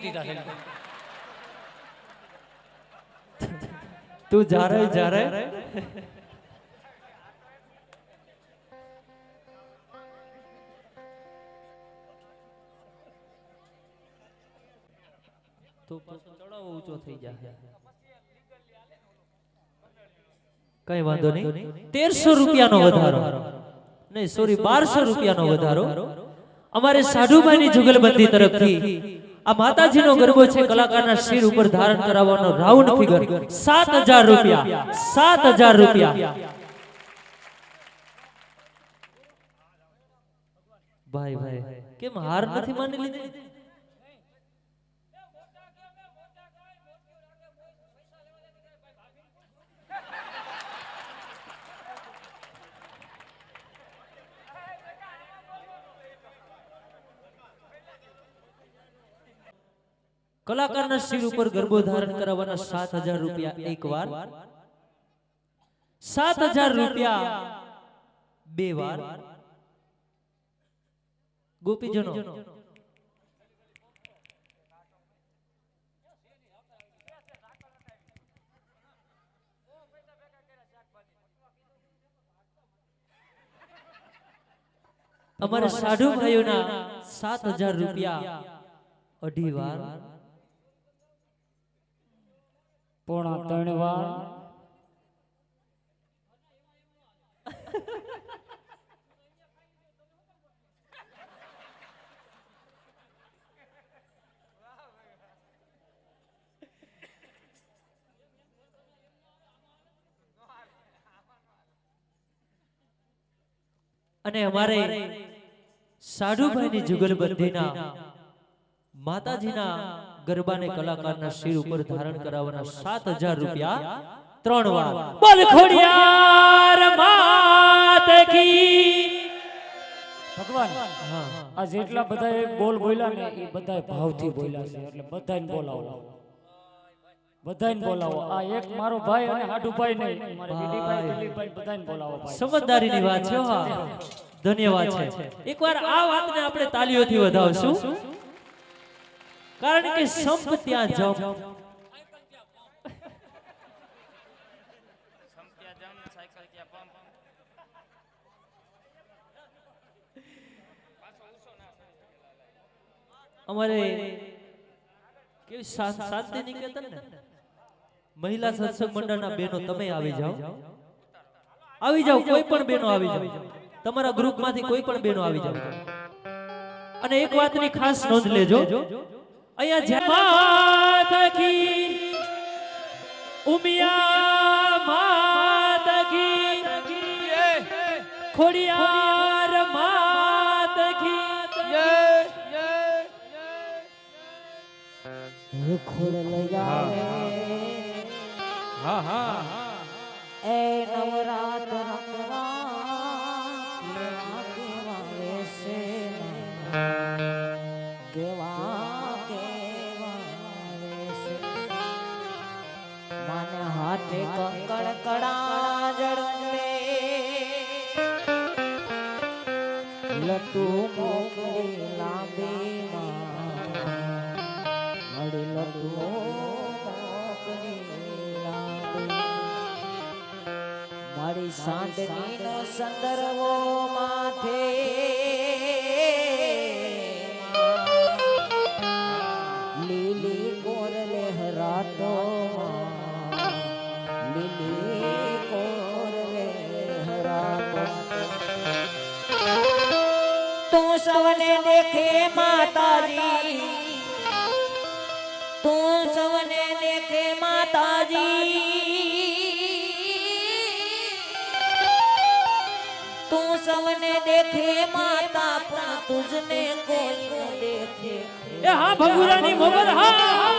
દીધા છે તું જા રે તો ચડાવો ઊંચો થઈ જાય કઈ વાંધો નહીં 1300 રૂપિયાનો વધારો નહીં સોરી 1200 રૂપિયાનો વધારો અમારે સાધુભાઈની જુગલબંધી તરફથી આ માતાજીનો ગરબો છે કલાકારના શિર ઉપર ધારણ કરાવવાનો રાઉન્ડ ફિગર 7000 રૂપિયા 7000 રૂપિયા ભાઈ કેમ હાર નથી માની લીધી કલાકારના શિર ઉપર ગરબો ધારણ કરાવવાના 7000 રૂપિયા એકવાર 7000 રૂપિયા બે વાર ગોપીજનો અમારે સાધુ ભાઈઓના 7000 રૂપિયા અઢી વાર પોણા 3 વાર અને અમારે સાધુભાઈની જુગલબંધીના માતાજીના ગરબાને કલાકારના શિર ઉપર ધારણ કરાવવાના 7000 રૂપિયા 3 વાર બોલ ખોડિયાર માત કી ભગવાન આ જેટલા બધા બોલ બોલ્યા ને એ બધા ભાવથી બોલ્યા છે એટલે બધાને બોલાવો આ એક મારો ભાઈ અને હાડુભાઈ નહીં મારે દીદીભાઈ દિલીપભાઈ બધાને બોલાવો ભાઈ સમજદારીની વાત છે હા ધન્યવાદ છે એકવાર આ વાતને આપણે તાલીઓથી વધાવશું કારણ કે સંપ ત્યાં જમ અમારે કેવી શાંતિ નિકેતન ને મહિલા સત્સંગ મંડળના બહેનો તમે આવી જાઓ કોઈ પણ બહેનો આવી જાઓ તમારા ગ્રુપમાંથી કોઈ પણ બહેનો આવી જાઓ અને એક વાતની ખાસ નોંધ લેજો અહીંયા માતા કી ઉમિયા માતા કી ખોડિયાર માતા કી હા હા એ નવરાત માને હાથે કંકણ કડા જડે લટુ મોકલી લાંબી મળી લટુ મારી સાંદની નો સંદર્ભો માથે લીલી કોર લહેરાતો લીલી કોર લહેરાતો તું સવને દેખે માતાજી તું સવને દેખે માતાજી સવને દેખે માતા પણ તુજને કોઈ ન દેખે એ હા ભગુરાની મોગલ હા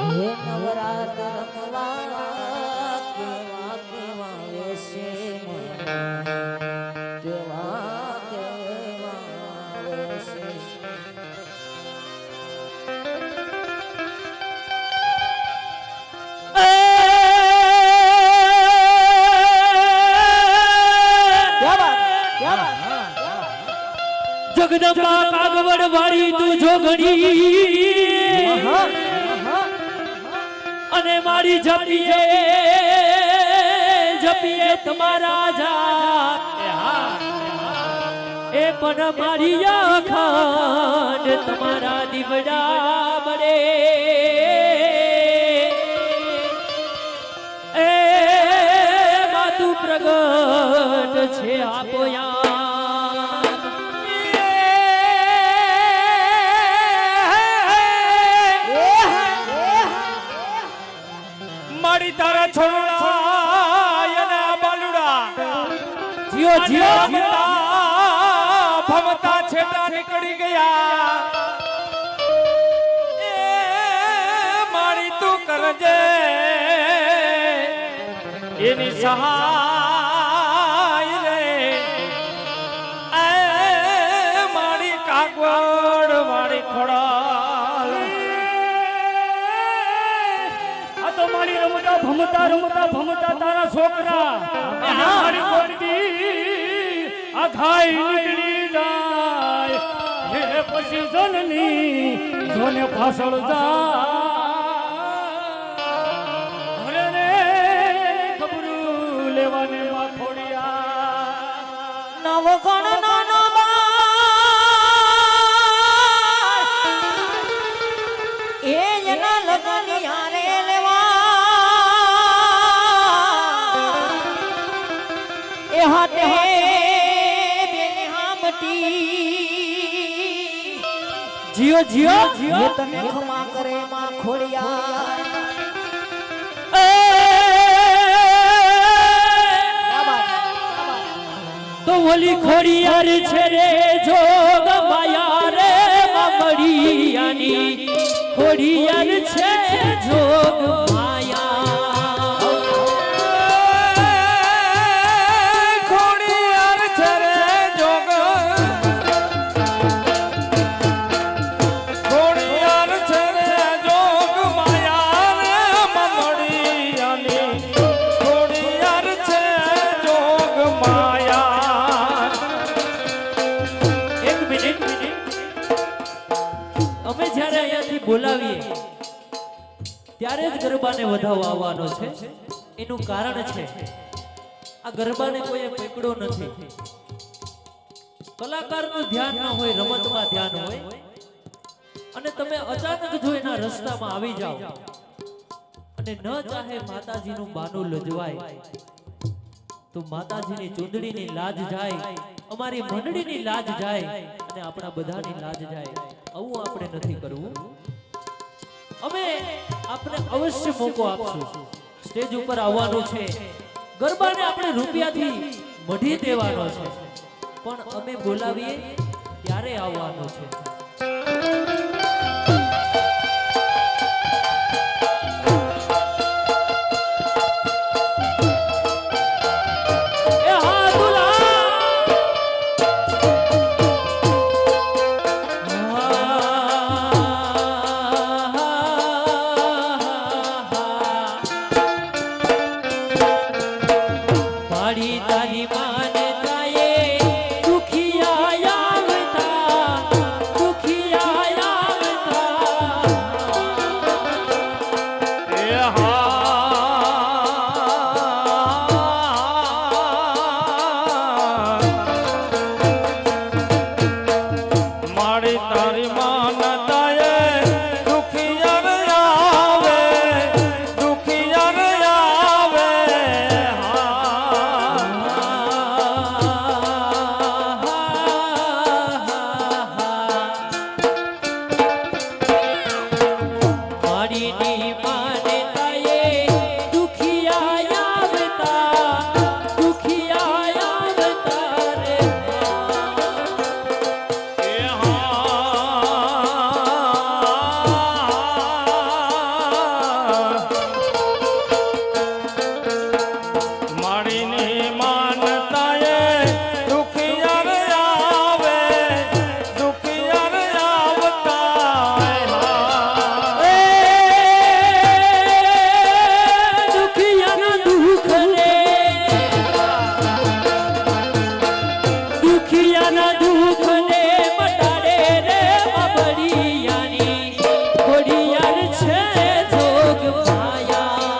હે નવરાત રમવા કેવા કેવા વેશે કેવા કેવા વેશે જગદંબા કાગવડ વાળી તું જોગણી મારી જપીએ જપીએ તમારા જાપ એ પણ મારી અખંડ તમારા દીવડા બળે એ માતું પ્રગટ છે આપો મારી તારા છોડડા અને બાલુડા જીઓ જીઓ ભમતા છેટા નીકળી ગયા એ મારી તું કરજે એની સહાય રે એ મારી કાગવડ મારી ખોડાલ આ તો મારી રમતા ભમતા રમતા ભમતા તારા છોકરા અને મારી કોટડી આ ખાઈ નીકળી જાય હે પછી જનની જોને પાછળ જાય રે ખબરું લેવાને માં ખોડિયા નવગણ નાનો એ એના લગન યારે લેવા એ હાથે જીઓ જીઓ જીઓ તને ખમા કરે માં ખોડિયા તો ઓલી ખોડિયાર છે રે જોગ માયા રે મમડિયાની ખોડિયાર છે જોગ માયા ખોડિયાર છે રે જોગ ખોડિયાર છે રે જોગ માયા રે મમડિયાની ખોડિયાર છે જોગ માયા એક મિનિટ અમે જ્યારે અહીંયાથી બોલાવીએ ત્યારે જ ગરબાને વધાવવા આવવાનો છે એનું કારણ છે આ ગરબાને કોઈએ પકડ્યો નથી કલાકારનું ધ્યાન ન હોય રમતમાં ધ્યાન હોય અને તમે અચાનક જો એના રસ્તામાં આવી જાઓ અને ન ચાહે માતાજીનું બાનું લજવાય તો માતાજીની ચૂંદડીની લાજ જાય અમારી મંડળીની લાજ જાય અને આપણા બધાની લાજ જાય આવું આપણે નથી કરવું અમે આપને અવશ્ય મોકો આપશું સ્ટેજ ઉપર આવવાનું છે ગરબાને આપણે રૂપિયાથી મઢી દેવાનો છે પણ અમે બોલાવીએ ત્યારે આવવાનું છે ખોડિયાર છે જોગ માયા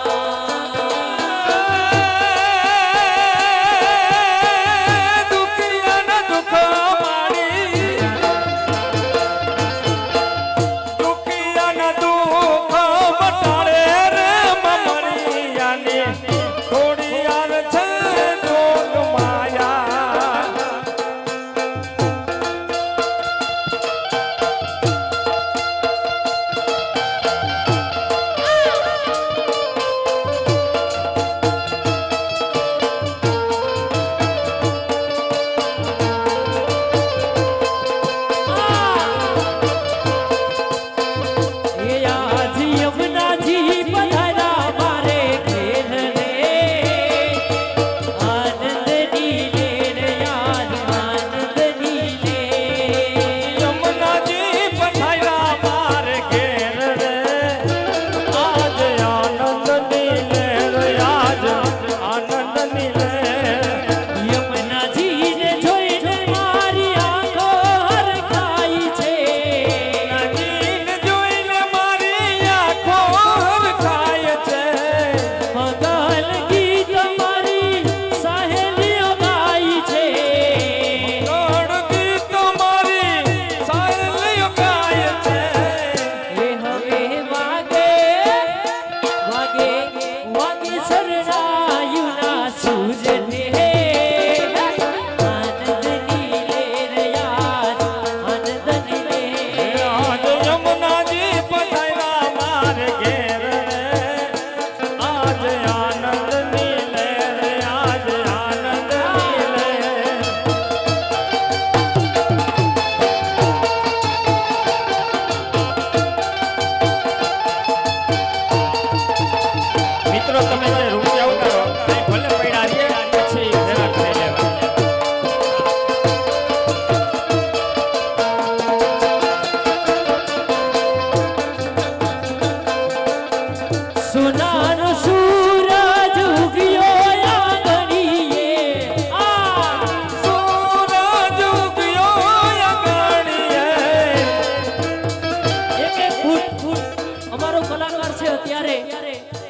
અમારો કલાકાર છે અત્યારે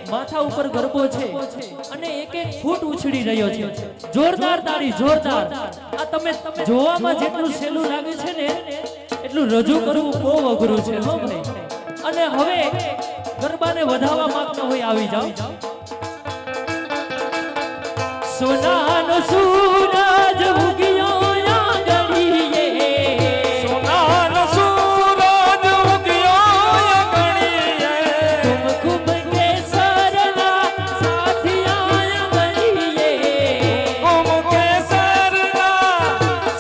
માથા ઉપર ગરબો છે અને એક એક ફૂટ ઉછળી રહ્યો છે જોરદાર તાળી જોરદાર આ તમે જોવામાં જેટલું સહેલું લાગે છે ને એટલું રજૂ કરવું બહુ અઘરું છે હો ભાઈ અને હવે ગરબાને વધાવવા માંગતા હોય આવી જાઓ સોનાનો સૂરજ ઉગ્યો આંગળીએ સોનાનો સૂરજ ઉગ્યો આંગળીએ तुम खूब केसरना साथिया आंगळीए तुम केसरना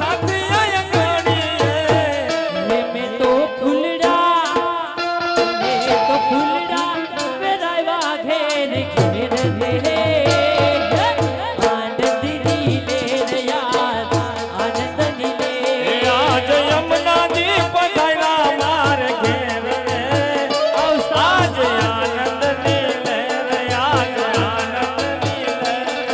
साथिया आंगळीए मैं तो फूलड़ा वेरावा घेर घेर घेरे आनंद नी ले यार आनंद नी ले આજ યમુનાજી પધાર્યા માર ઘેર રે આજ આનંદ ની લહેર આજ આનંદ ની લહેર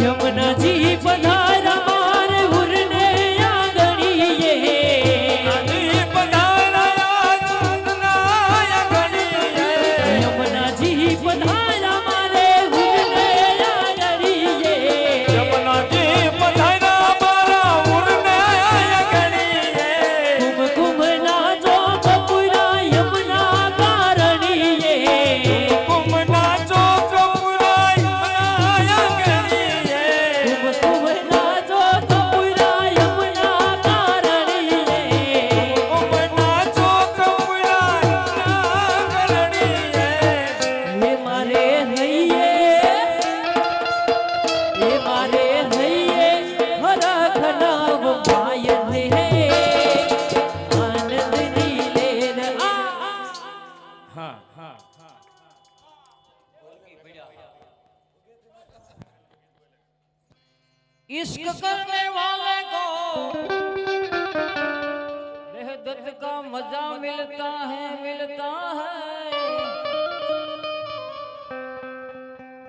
यमुना जी पधारा मारे उरने आंगणीए આજી પધાર્યા આનંદના આંગળીએ यमुना जी पधारा मारे उरने आंगणीए યમુનાજી પધાર્યા મારા ઉરને આંગળીએ कुम कुम नाचो कपूरा यमुना कारणीए કુમ નાચો કપૂરા યમુના આંગળીએ कुम कुम नाचो कपूरा यमुना कारणीए કુમ નાચો કપૂરા યમુના આંગળીએ ये मारे हइये हरख नाव माय रे आनंद नी लेन હા હા इश्क करने वाले को बेहद का मजा मिलता है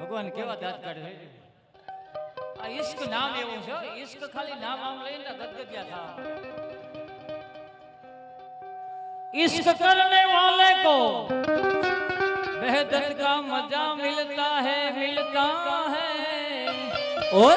ભગવાન કેવા દાંત કાઢે છે આ ઇશ્ક નામ એવું છે ઇશ્ક ખાલી નામ આમ લઈને ગદગદિયા થા इश्क करने वाले को बेहद का मजा मिलता है और